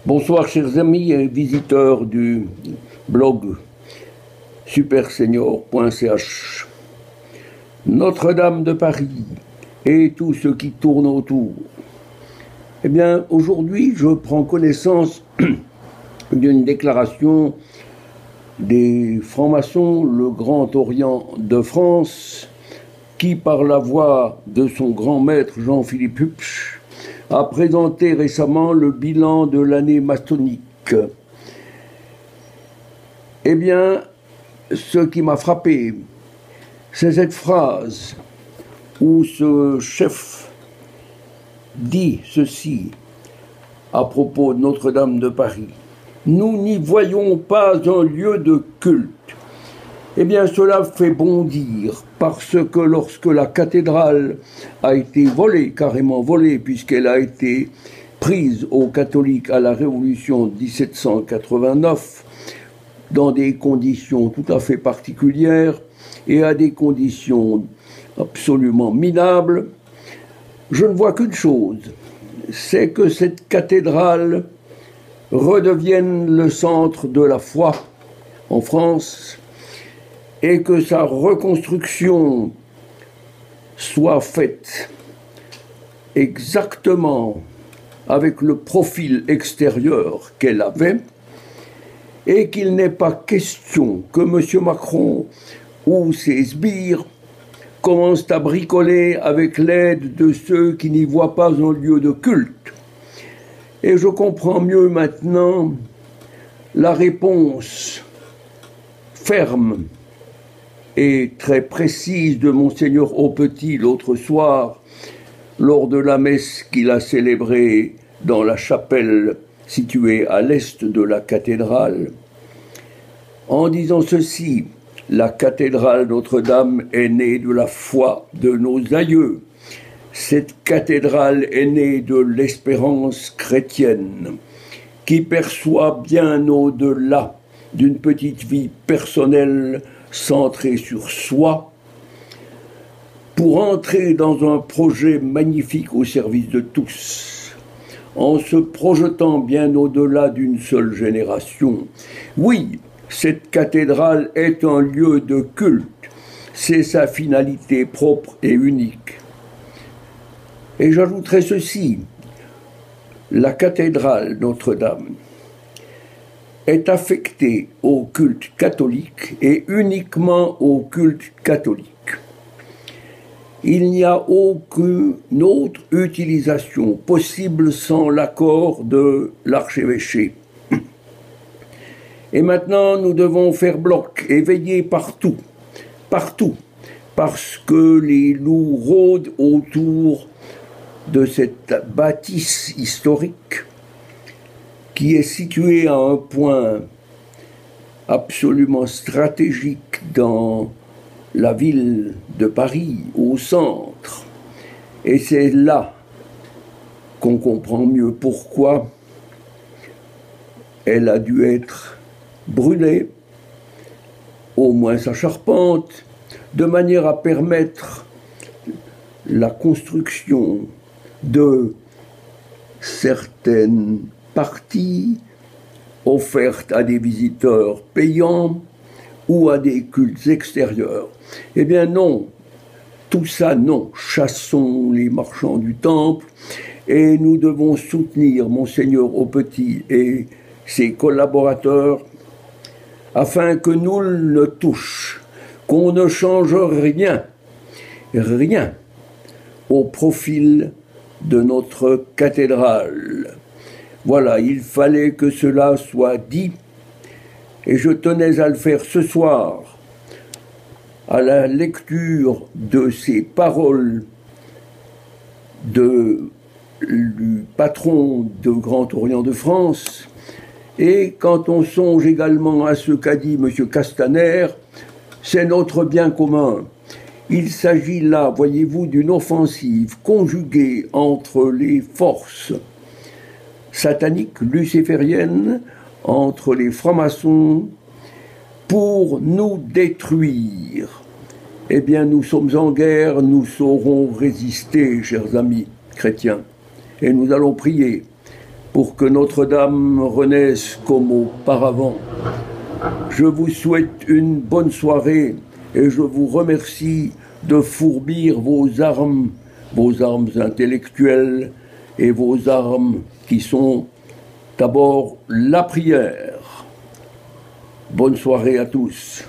Bonsoir chers amis et visiteurs du blog supersenior.ch. Notre-Dame de Paris et tout ce qui tourne autour. Eh bien, aujourd'hui, je prends connaissance d'une déclaration des francs-maçons, le Grand Orient de France, qui, par la voix de son grand maître Jean-Philippe Hupsch, a présenté récemment le bilan de l'année maçonnique. Eh bien, ce qui m'a frappé, c'est cette phrase où ce chef dit ceci à propos de Notre-Dame de Paris. Nous n'y voyons pas un lieu de culte. Eh bien, cela fait bondir, parce que lorsque la cathédrale a été volée, carrément volée, puisqu'elle a été prise aux catholiques à la Révolution 1789, dans des conditions tout à fait particulières et à des conditions absolument minables, je ne vois qu'une chose, c'est que cette cathédrale redevienne le centre de la foi en France, et que sa reconstruction soit faite exactement avec le profil extérieur qu'elle avait, et qu'il n'est pas question que M. Macron ou ses sbires commencent à bricoler avec l'aide de ceux qui n'y voient pas un lieu de culte. Et je comprends mieux maintenant la réponse ferme et très précise de Monseigneur Aupetit l'autre soir, lors de la messe qu'il a célébrée dans la chapelle située à l'est de la cathédrale, en disant ceci: la cathédrale Notre-Dame est née de la foi de nos aïeux. Cette cathédrale est née de l'espérance chrétienne, qui perçoit bien au-delà d'une petite vie personnelle centré sur soi, pour entrer dans un projet magnifique au service de tous, en se projetant bien au-delà d'une seule génération. Oui, cette cathédrale est un lieu de culte, c'est sa finalité propre et unique. Et j'ajouterai ceci, la cathédrale Notre-Dame est affecté au culte catholique et uniquement au culte catholique. Il n'y a aucune autre utilisation possible sans l'accord de l'archevêché. Et maintenant, nous devons faire bloc et veiller partout, partout, parce que les loups rôdent autour de cette bâtisse historique qui est situé à un point absolument stratégique dans la ville de Paris, au centre. Et c'est là qu'on comprend mieux pourquoi elle a dû être brûlée, au moins sa charpente, de manière à permettre la construction de certaines parties offertes à des visiteurs payants ou à des cultes extérieurs. Eh bien non, tout ça non, chassons les marchands du temple et nous devons soutenir Monseigneur Aupetit et ses collaborateurs afin que nul ne touche, qu'on ne change rien, rien au profil de notre cathédrale. Voilà, il fallait que cela soit dit, et je tenais à le faire ce soir, à la lecture de ces paroles du patron de Grand Orient de France, et quand on songe également à ce qu'a dit M. Castaner, c'est notre bien commun. Il s'agit là, voyez-vous, d'une offensive conjuguée entre les forces sataniques lucifériennes, entre les francs-maçons, pour nous détruire. Eh bien, nous sommes en guerre, nous saurons résister, chers amis chrétiens, et nous allons prier pour que Notre-Dame renaisse comme auparavant. Je vous souhaite une bonne soirée et je vous remercie de fourbir vos armes intellectuelles et vos armes qui sont d'abord la prière. Bonne soirée à tous.